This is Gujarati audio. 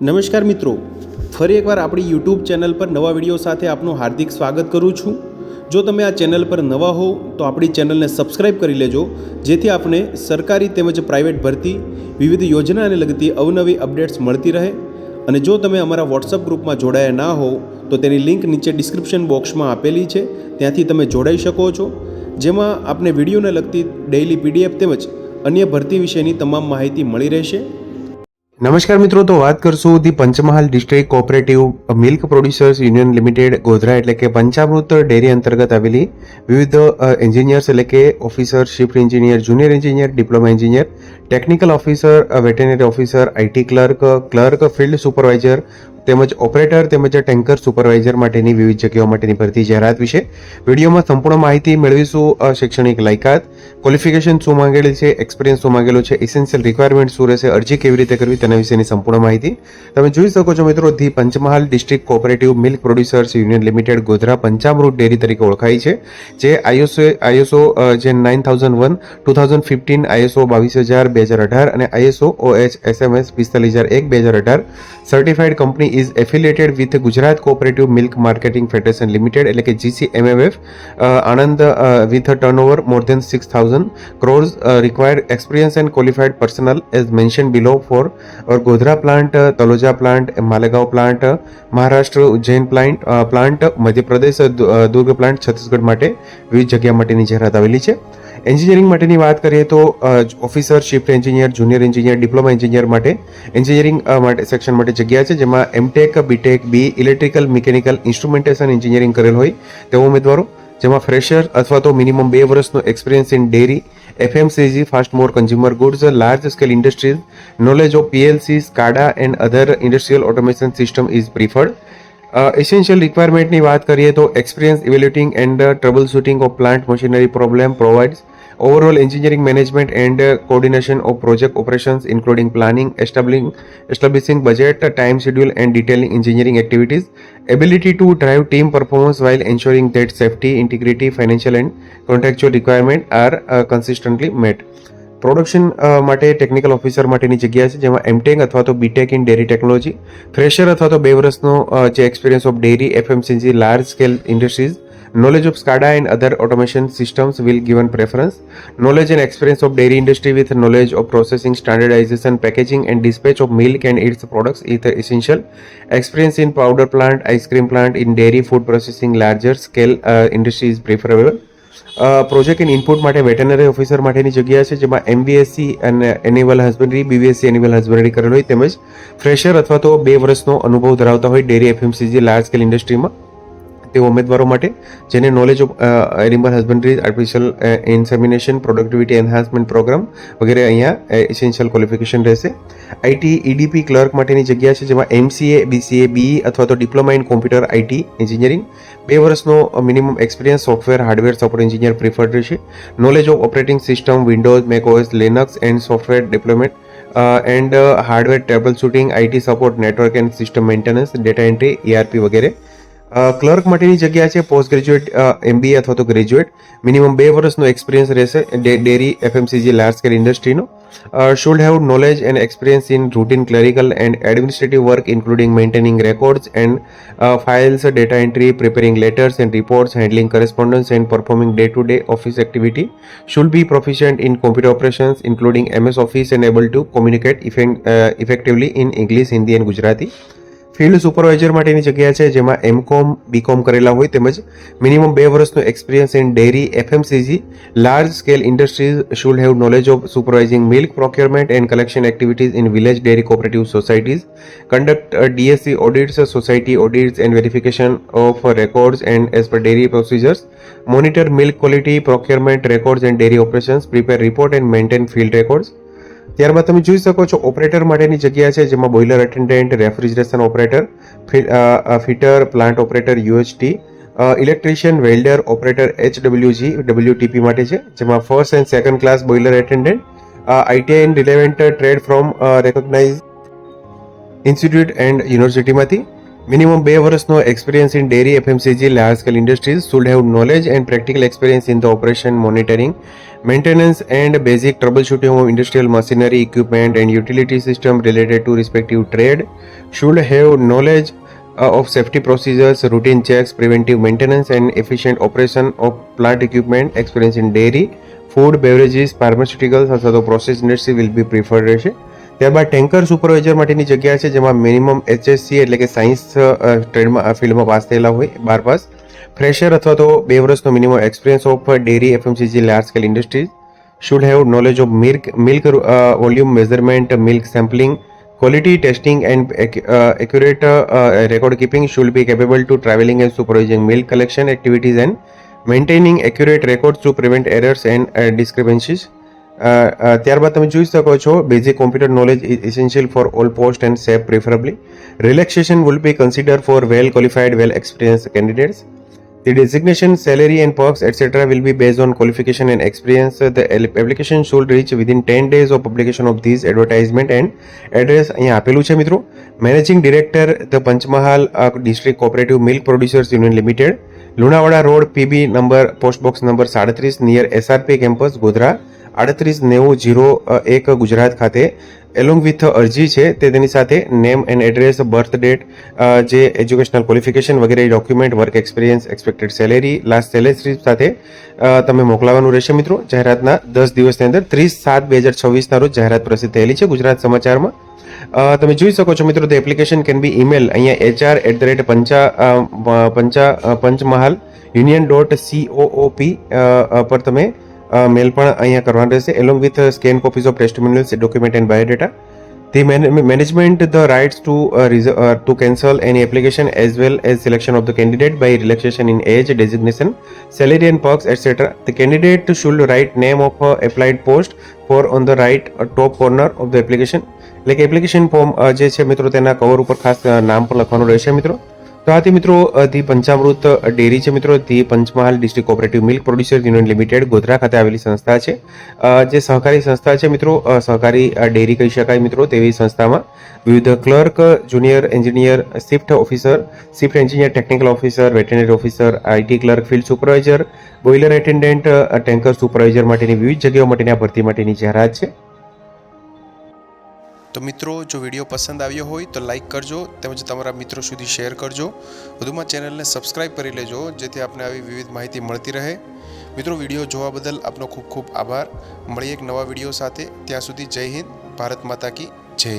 નમસ્કાર મિત્રો, ફરી એકવાર આપણી યુટ્યુબ ચેનલ પર નવા વિડીયો સાથે આપનું હાર્દિક સ્વાગત કરું છું। જો તમે આ ચેનલ પર નવા હો તો આપણી ચેનલને સબસ્ક્રાઈબ કરી લેજો, જેથી આપને સરકારી તેમજ પ્રાઇવેટ ભરતી વિવિધ યોજનાને લગતી અવનવી અપડેટ્સ મળતી રહે। અને જો તમે અમારા વોટ્સઅપ ગ્રુપમાં જોડાયા ના હો તો તેની લિંક નીચે ડિસ્ક્રિપ્શન બોક્સમાં આપેલી છે, ત્યાંથી તમે જોડાઈ શકો છો, જેમાં આપને વિડીયોને લગતી ડેઇલી પીડીએફ તેમજ અન્ય ભરતી વિશેની તમામ માહિતી મળી રહેશે। નમસ્કાર મિત્રો, તો વાત કરશું the Panchmahal district cooperative milk producers union limited Godhra એટલે કે પંચામૃત ડેરી અંતર્ગત આવેલી વિવિધ એન્જિનિયર્સ એટલે કે officer, shift engineer, junior engineer, diploma engineer, technical officer, veterinary officer, IT clerk, field supervisor તેમજ ઓપરેટર તેમજ ટેન્કર સુપરવાઇઝર માટેની વિવિધ જગ્યાઓ માટેની ભરતી જાહેરાત વિશે વિડીયોમાં સંપૂર્ણ માહિતી મેળવીશું। શૈક્ષણિક લાયકાત, ક્વોલિફિકેશન શું માંગેલી છે, એક્સપિરિયન્સ શું માંગેલો છે, એસેન્શિયલ રિક્વાયરમેન્ટ શું રહેશે, અરજી કેવી રીતે કરવી તેના વિશેની સંપૂર્ણ માહિતી તમે જોઈ શકો છો મિત્રો। The Panchmahal district cooperative milk producers union limited Godhra Panchamrut dairy તરીકે ઓળખાય છે, જે આઈએસઓ જે 9001, 2015, આઈએસઓ 22000/2018 અને ISO OH SMS 45001/2018 certified company is affiliated with Gujarat Cooperative Milk Marketing Federation Limited એટલે કે GCMMF Anand with a turnover more than 6,000 crores, required experience and qualified personnel as mentioned below for our Godhra plant, Taloja plant, Malegaon plant, Maharashtra Ujjain plant, Madhya Pradesh Durg plant, Chhattisgarh માટે વિવિધ જગ્યા માટેની જાહેરાત આવેલી છે। એન્જિનિયરિંગ માટેની વાત કરીએ તો officer, shift engineer, junior engineer, diploma engineer માટે એન્જિનિયરિંગ માટે સેક્શન માટે જગ્યા છે, જેમાં એમટેક, બીટેક, બી ઇલેક્ટ્રિકલ, મિકેનિકલ, ઇન્સ્ટ્રુમેન્ટેશન એન્જિનિયરિંગ કરેલ હોય તેવા ઉમેદવારો, જેમાં ફ્રેશર અથવા તો મિનિમમ 2 વર્ષનો experience in dairy, FMCG, fast more consumer goods, large scale industries, knowledge of PLC, SCADA and other industrial automation system is preferred. Essential રિક્વાયરમેન્ટની વાત કરીએ તો experience evaluating and troubleshooting of plant machinery problem provides overall engineering management and coordination of project operations including planning, establishing budget, time schedule and detailing engineering activities, ability to drive team performance while ensuring that safety, integrity, financial and contractual requirement are consistently met। Production માટે ટેકનિકલ ઓફિસર માટેની જગ્યા છે, જેમાં એમટેક અથવા તો BTech in dairy technology, fresher અથવા તો 2 વર્ષનો જે experience of dairy, FMCG, large scale industries, knowledge of SCADA and other automation systems will given preference, knowledge and experience of dairy industry with knowledge of processing, standardization, packaging and dispatch of milk and its products is essential, experience in powder plant, ice cream plant, in dairy food processing larger scale industry is preferable। Project and input માટે વેટેનરી ઓફિસર માટેની જગ્યા છે, જેમાં MBSc અને animal husbandry, BBSc animal husbandry કરેલ હોય તેમજ ફ્રેશર અથવા તો 2 વર્ષનો અનુભવ ધરાવતા હોય ડેરી, FMCG, લાર્જ સ્કેલ ઇન્ડસ્ટ્રીમાં તે ઉમેદવારો માટે જેને knowledge of animal husbandry, artificial insemination, productivity enhancement programme વગેરે અહીંયા એસેન્શિયલ ક્વોલિફિકેશન રહેશે। આઈટી EDP ક્લર્ક માટેની જગ્યા છે, જેમાં MCA, BCA, BE અથવા તો diploma in computer IT engineering, 2 વર્ષનો minimum experience software, hardware support engineer preferred રહેશે। Knowledge of operating system, Windows, Mac OS, Linux and software development and hardware troubleshooting, IT support, network and system maintenance, data entry, ERP વગેરે। ક્લર્ક માટેની જગ્યા છે પોસ્ટ ગ્રેજ્યુએટ MBA અથવા તો ગ્રેજ્યુએટ, મિનિમમ 2 વર્ષનો એક્સપિરિયન્સ રહેશે ડેરી, FMCG, લાર્જ સ્કેલ ઇન્ડસ્ટ્રીનો, should have knowledge and experience in routine clerical and administrative work including maintaining records and files, data entry, preparing letters and reports, handling correspondence and performing day-to-day office activity, should be proficient in computer operations including MS Office and able to communicate effectively in English, Hindi and Gujarati। Field supervisor માટેની જગ્યા છે, જેમાં MCOM, BCOM કરેલા હોય તેમજ મિનિમમ 2 વર્ષનો experience in dairy, FMCG, large scale industries, should have knowledge of supervising milk procurement and collection activities in village dairy cooperative societies, conduct DSC audits, society audits and verification of records and as per dairy procedures, monitor milk quality, procurement records and dairy operations, prepare report and maintain field records. ત્યારબાદ તમે જોઈ શકો છો ઓપરેટર માટેની જગ્યા છે, જેમાં boiler attendant, refrigeration operator, fitter, plant operator UHT, electrician, welder, operator HWG, WTP માટે છે, જેમાં first and second class boiler attendant, ITI and relevant trade from recognise institute and યુનિવર્સિટીમાંથી, મિનિમમ 2 વર્ષનો experience in dairy, FMCG, large scale industries, should have knowledge and practical experience in the operation, monitoring, Maintenance and basic troubleshooting of industrial machinery, equipment, and utility system related to respective trade. Should have knowledge of safety procedures, routine checks, preventive maintenance, and efficient operation of plant equipment. Experience in dairy, food, beverages, pharmaceuticals અથવા તો process industry will be preferred રહેશે. ત્યારબાદ ટેન્કર સુપરવાઇઝર માટેની જગ્યા છે, જેમાં મિનિમમ HSC એટલે કે સાયન્સ ટ્રેડમાં ફિલ્ડમાં પાસ થયેલા હોય, 12 પાસ. ફ્રેશર અથવા તો 2 વર્ષનો minimum experience of dairy, FMCG, large scale industries. Should have knowledge of milk volume measurement, milk sampling, quality testing, and accurate record keeping. Should be capable to traveling and supervising milk collection activities and maintaining accurate records to prevent errors and discrepancies. ત્યારબાદ તમે જોઈ શકો છો basic computer knowledge is essential for all post and safe preferably. Relaxation will be consider four well qualified, well experience candidates. The designation, salary and perks etc. will be based on qualification and experience. The application should reach within 10 days of publication of this advertisement and address અહીંયા આપેલું છે મિત્રો. Managing director the Panchmahal district cooperative milk producers union limited, Lunawada road, PB number, post box number 37, near SRP campus, Godhra 389001 Gujarat ખાતે. એલોંગ વિથ અરજી છે તેની સાથે name and address, birth date, જે એજ્યુકેશનલ ક્વોલિફિકેશન વગેરે document, work experience, expected salary, last salary સાથે તમે મોકલાવાનું રહેશે મિત્રો. જાહેરાતના 10 દિવસની અંદર 30/7/2026 રોજ જાહેરાત પ્રસિદ્ધ થયેલી છે ગુજરાત સમાચારમાં. તમે જોઈ શકો છો મિત્રો, the application can be email અહીંયા HR@પંચમહાલ union.coop પર તમે મેલ પણ અહીંયા કરવાનું રહેશે. Along with scan copies of testimonials, document and biodata. The management the rights to cancel any application as well as selection of the candidate by relaxation in age, designation, salary and perks etc. The candidate should write name of applied post for on the right top corner of the application. એટલે કે એપ્લિકેશન ફોર્મ જે છે મિત્રો તેના કવર ઉપર ખાસ નામ પણ લખવાનું રહેશે મિત્રો. તો આથી મિત્રો ધી પંચામૃત ડેરી છે મિત્રો, the Panchmahal district cooperative milk producer union limited Godhra ખાતે આવેલી સંસ્થા છે. જે સહકારી સંસ્થા છે મિત્રો, સહકારી ડેરી કહી શકાય મિત્રો, તેવી સંસ્થામાં વિવિધ clerk, junior engineer, shift officer, shift engineer, technical officer, veterinary officer, IT clerk, field supervisor, boiler attendant, tanker supervisor માટેની વિવિધ જગ્યાઓ માટેની આ ભરતી માટેની જાહેરાત છે. તો મિત્રો, જો વિડીયો પસંદ આવ્યો હોય તો લાઇક કરજો, તેમજ તમારા મિત્રો સુધી શેર કરજો. વધુમાં ચેનલને સબસ્ક્રાઈબ કરી લેજો, જેથી આપને આવી વિવિધ માહિતી મળતી રહે. મિત્રો, વિડીયો જોવા બદલ આપનો ખૂબ ખૂબ આભાર. મળીએ એક નવા વિડીયો સાથે. ત્યાં સુધી જય હિન્દ, ભારત માતા કી જય.